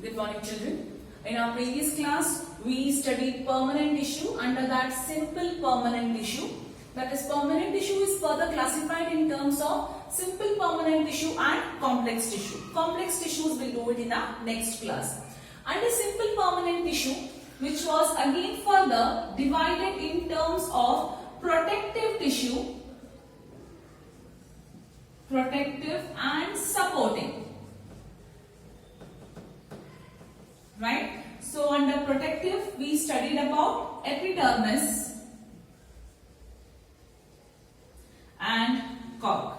Good morning, children. In our previous class, we studied permanent tissue. Under that, simple permanent tissue. That is, permanent tissue is further classified in terms of simple permanent tissue and complex tissue. Complex tissues we'll do it in our next class. Under simple permanent tissue, which was again further divided in terms of protective tissue, protective and supporting. Right? So under protective, we studied about epidermis and cork.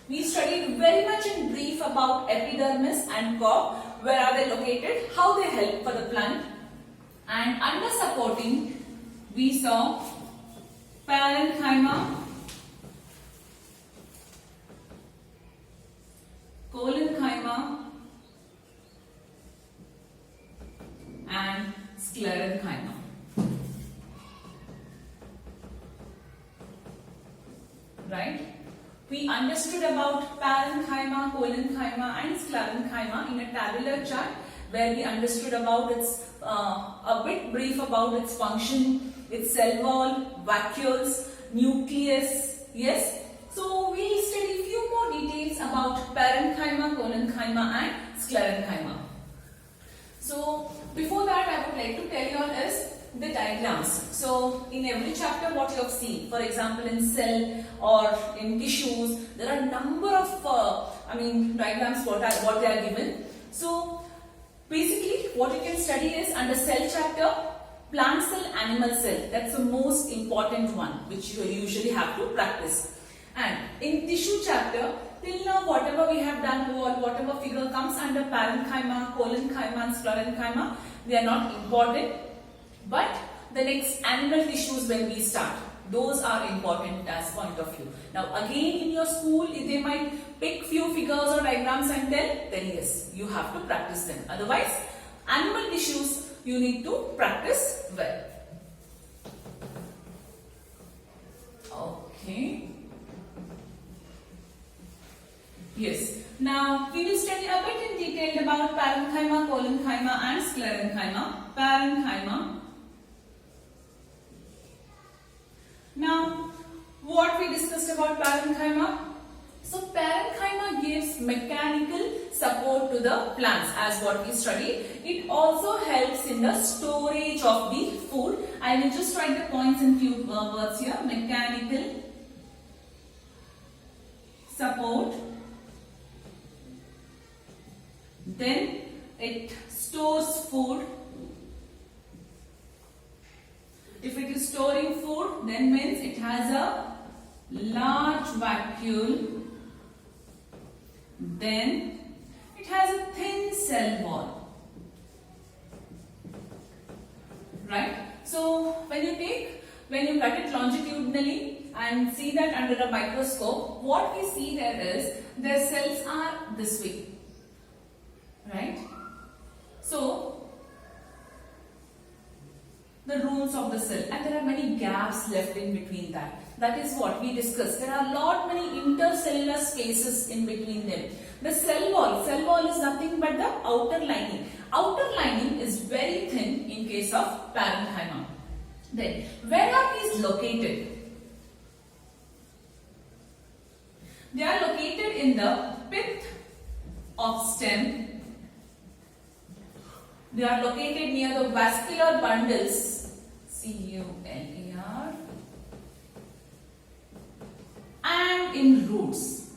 We studied very much in brief about epidermis and cork. Where are they located? How they help for the plant. And under supporting, we saw parenchyma, collenchyma and sclerenchyma. Right? We understood about parenchyma, collenchyma and sclerenchyma in a tabular chart, where we understood about its a bit brief about its function, its cell wall, vacuoles, nucleus. Yes. So we will study few more details about parenchyma, collenchyma and sclerenchyma. So before that, I would like to tell you all is the diagrams. So in every chapter, what you have seen, for example, in cell or in tissues, there are number of diagrams what they are given. So basically, what you can study is under cell chapter, plant cell, animal cell. That's the most important one, which you usually have to practice. And in tissue chapter, till now whatever we have done, whatever figure comes under parenchyma, collenchyma and sclerenchyma, they are not important. But the next animal tissues when we start, those are important as point of view. Now again in your school, if they might pick few figures or diagrams and tell, then yes, you have to practice them. Otherwise, animal tissues you need to practice well. Okay. Yes. Now we will study a bit in detail about parenchyma, collenchyma and sclerenchyma. Parenchyma. Now, what we discussed about parenchyma? So parenchyma gives mechanical support to the plants, as what we studied. It also helps in the storage of the food. I will just write the points in few words here. Mechanical support. Then it stores food. If it is storing food, then means it has a large vacuole. Then it has a thin cell wall. Right? So when you cut it longitudinally and see that under a microscope, what we see there is their cells are this way. Right? So the rooms of the cell, and there are many gaps left in between that. That is what we discussed. There are many intercellular spaces in between them. The cell wall is nothing but the outer lining. Outer lining is very thin in case of parenchyma. Then, where are these located? They are located in the pith of stem. They are located near the vascular bundles, C-U-L-E-R, and in roots.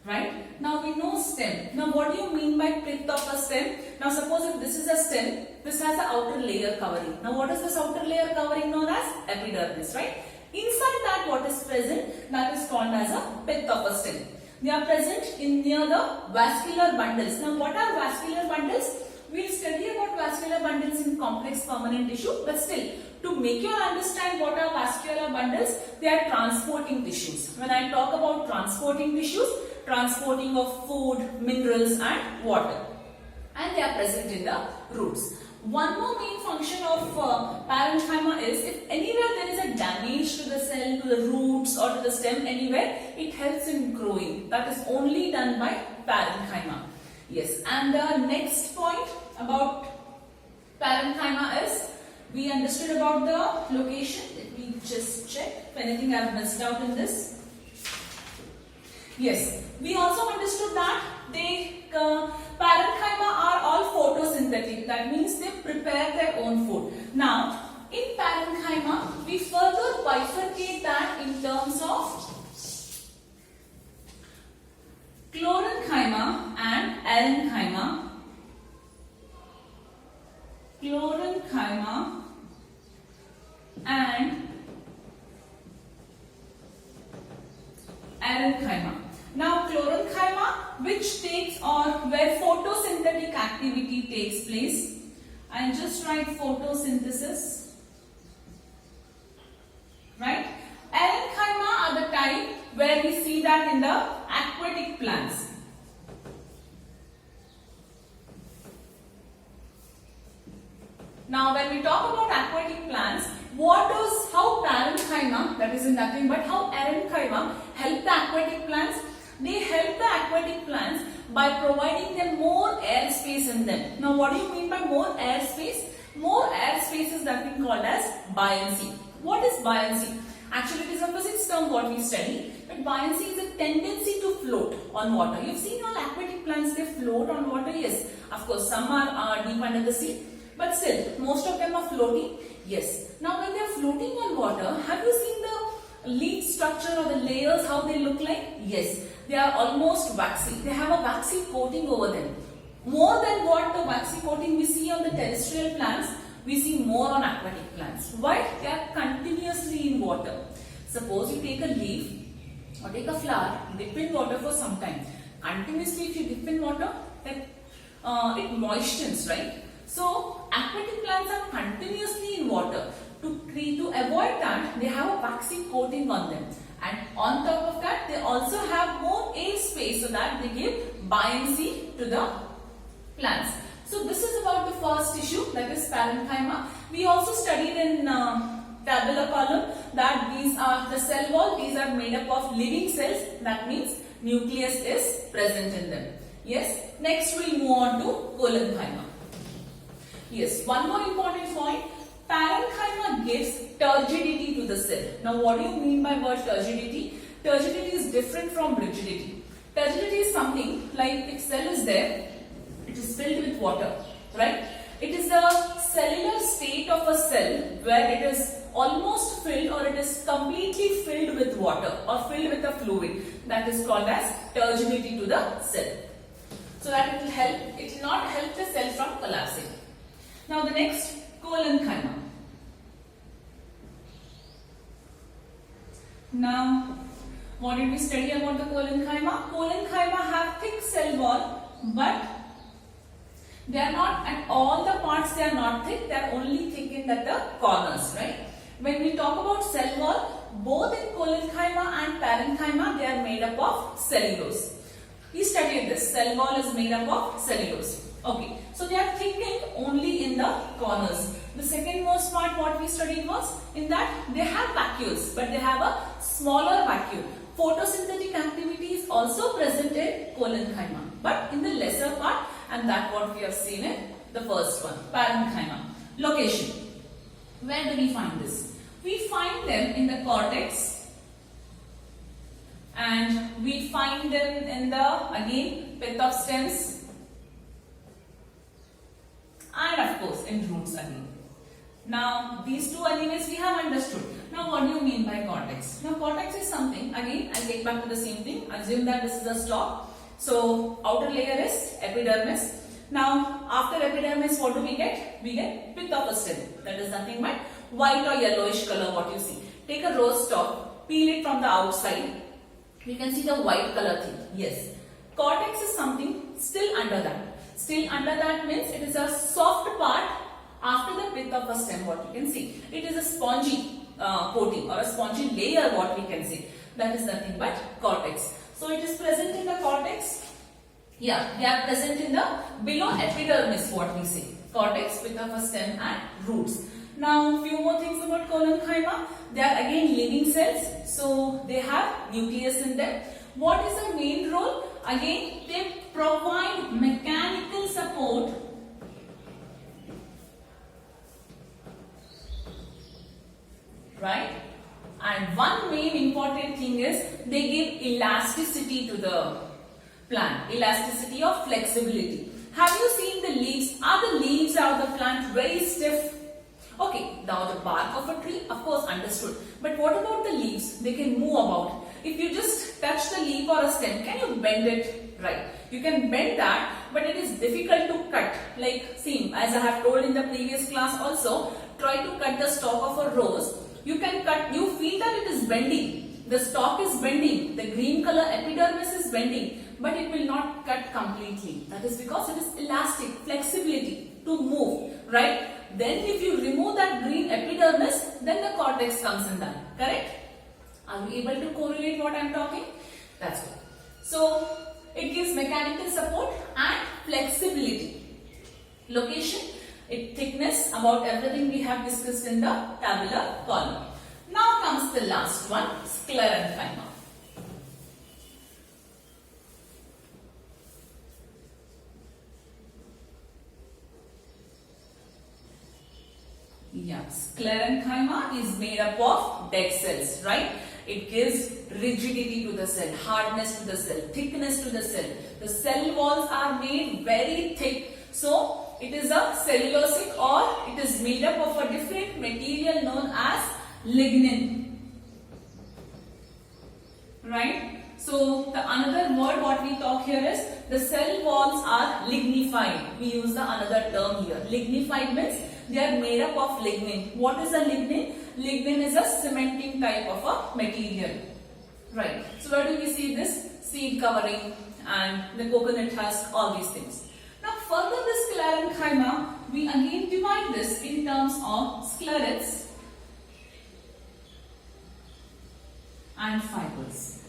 Right? Now we know stem. Now what do you mean by pith of a stem? Now suppose if this is a stem, this has an outer layer covering. Now what is this outer layer covering known as? Epidermis, right? Inside that, what is present? That is called as a pith of a stem. They are present near the vascular bundles. Now what are vascular bundles? We will study about vascular bundles in complex permanent tissue, but still, to make you understand what are vascular bundles, they are transporting tissues. When I talk about transporting tissues, transporting of food, minerals and water. And they are present in the roots. One more main function of parenchyma is, if anywhere there is a damage to the cell, to the roots or to the stem anywhere, it helps in growing. That is only done by parenchyma. Yes, and the next point about parenchyma is we understood about the location. Let me just check if anything I have missed out in this. Yes, we also understood that they parenchyma are all photosynthetic. That means they prepare their own food. Now, in parenchyma, we further bifurcate that in terms of chlorenchyma and arenchyma. Chlorenchyma and arenchyma. Now, chlorenchyma, which takes or where photosynthetic activity takes place. I'll just write photosynthesis. Right? Arenchyma are the type where we see that in the aquatic plants. Now, when we talk about aquatic plants, how parenchyma, that is nothing but how arenchyma help the aquatic plants? They help the aquatic plants by providing them more air space in them. Now, what do you mean by more air space? More air space is that we called as buoyancy. What is buoyancy? Actually, it is a physics term what we study. But buoyancy is a tendency to float on water. You've seen all aquatic plants, they float on water. Yes, of course, some are deep under the sea. But still, most of them are floating. Yes. Now, when they are floating on water, have you seen the leaf structure or the layers, how they look like? Yes. They are almost waxy. They have a waxy coating over them. More than what the waxy coating we see on the terrestrial plants, we see more on aquatic plants. Why? They are continuously in water. Suppose you take a leaf or take a flower, dip in water for some time. Continuously if you dip in water, then it moistens, right? So, aquatic plants are continuously in water. To avoid that, they have a waxy coating on them. And on top of that, they also have more air space so that they give buoyancy to the plants. So, this is about the first issue, that is parenchyma. We also studied in tabular column that these are the cell wall. These are made up of living cells. That means nucleus is present in them. Yes. Next, we'll move on to chlorenchyma. Yes, one more important point. Parenchyma gives turgidity to the cell. Now, what do you mean by word turgidity? Turgidity is different from rigidity. Turgidity is something like if cell is there, it is filled with water, right? It is the cellular state of a cell where it is almost filled or it is completely filled with water or filled with a fluid. That is called as turgidity to the cell. So that it will help, it will not help the cell from collapsing. Now the next, chlorenchyma. Now, what did we study about the chlorenchyma? Chlorenchyma have thick cell wall, but they are not at all the parts, they are not thick, they are only thickened at the corners, right? When we talk about cell wall, both in chlorenchyma and parenchyma, they are made up of cellulose. We studied this, cell wall is made up of cellulose. Okay, so they are thickened only in the corners. The second most part what we studied was in that they have vacuoles, but they have a smaller vacuole. Photosynthetic activity is also present in chlorenchyma, but in the lesser part, and that what we have seen in the first one, parenchyma. Location. Where do we find this? We find them in the cortex, and we find them in the, again, pith of stems, and of course in roots again. Now these two anyways we have understood. Now what do you mean by cortex? Now cortex is something, again I'll get back to the same thing. Assume that this is a stalk. So outer layer is epidermis. Now after epidermis what do we get? We get pith of a stem. That is nothing but white or yellowish color what you see. Take a rose stalk, peel it from the outside. We can see the white color thing. Yes. Cortex is something still under that. Still under that means it is a soft part after the pith of a stem what you can see. It is a spongy coating or a spongy layer what we can see. That is nothing but cortex. So it is present in the cortex. Yeah, they are present in the below epidermis what we say. Cortex, pith of a stem and roots. Now few more things about chlorenchyma. They are again living cells. So they have nucleus in them. What is the main role? Again, they provide mechanical support right? And one main important thing is they give elasticity to the plant, elasticity or flexibility. Have you seen the leaves? Are the leaves of the plant very stiff? Okay, now the bark of a tree, of course, understood. But what about the leaves? They can move about. If you just touch the leaf or a stem, can you bend it? Right. You can bend that, but it is difficult to cut. Like, see, as I have told in the previous class also, try to cut the stalk of a rose. You can cut, you feel that it is bending. The stalk is bending. The green color epidermis is bending, but it will not cut completely. That is because it is elastic, flexibility to move, right? Then if you remove that green epidermis, then the cortex comes in that, correct? Are you able to correlate what I am talking? That's good. So, it gives mechanical support and flexibility. Location, thickness, about everything we have discussed in the tabular column. Now comes the last one, sclerenchyma. Yeah, sclerenchyma is made up of dead cells, right? It gives rigidity to the cell, hardness to the cell, thickness to the cell. The cell walls are made very thick. So, it is a cellulosic or it is made up of a different material known as lignin. Right? So, the another word what we talk here is the cell walls are lignified. We use the another term here. Lignified means they are made up of lignin. What is a lignin? Lignin is a cementing type of a material. Right. So, where do we see this? Seed covering and the coconut husk, all these things. Now, further this sclerenchyma, we again divide this in terms of sclerets and fibers.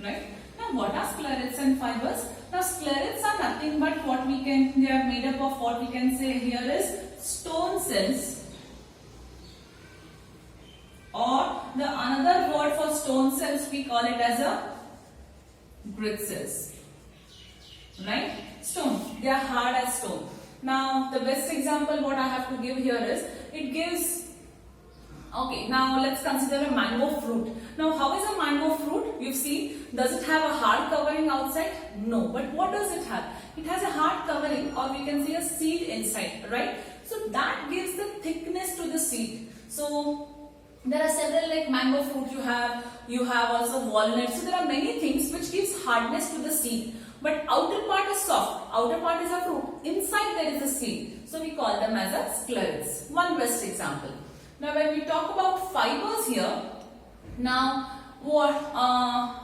Right? Now, what are sclerets and fibers? Now, sclerets are nothing but what we can, they are made up of what we can say here is stone cells, or the another word for stone cells we call it as a grit cells. Right? Stone, they are hard as stone. Now, the best example what I have to give here is, it gives, okay, now let's consider a mango fruit. Now, how is a mango fruit? You see, does it have a hard covering outside? No. But what does it have? It has a hard covering, or we can say a seed inside, right? So, that gives the thickness to the seed. So, there are several like mango fruit you have also walnuts. So, there are many things which gives hardness to the seed. But outer part is soft, outer part is a fruit, inside there is a seed. So, we call them as a sclerets. One best example. Now, when we talk about fibers here, now what I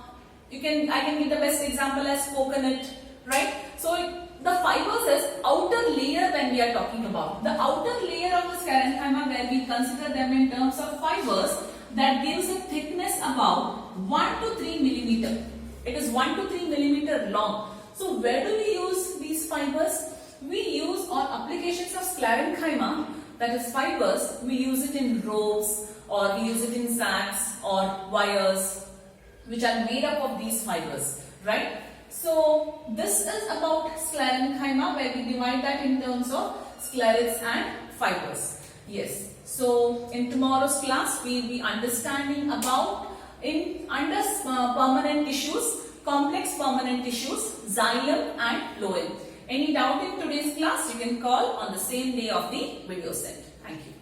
can give the best example as coconut, right? So, the fibers is outer layer when we are talking about. The outer layer of the sclerenchyma, where we consider them in terms of fibers, that gives a thickness about 1 to 3 millimeter. It is 1 to 3 millimeter long. So, where do we use these fibers? We use on applications of sclerenchyma, that is fibers, we use it in ropes, or we use it in sacks or wires, which are made up of these fibers, right? So, this is about sclerenchyma, where we divide that in terms of sclerets and fibers. Yes. So, in tomorrow's class, we will be understanding about permanent tissues, complex permanent tissues, xylem and phloem. Any doubt in today's class, you can call on the same day of the video set. Thank you.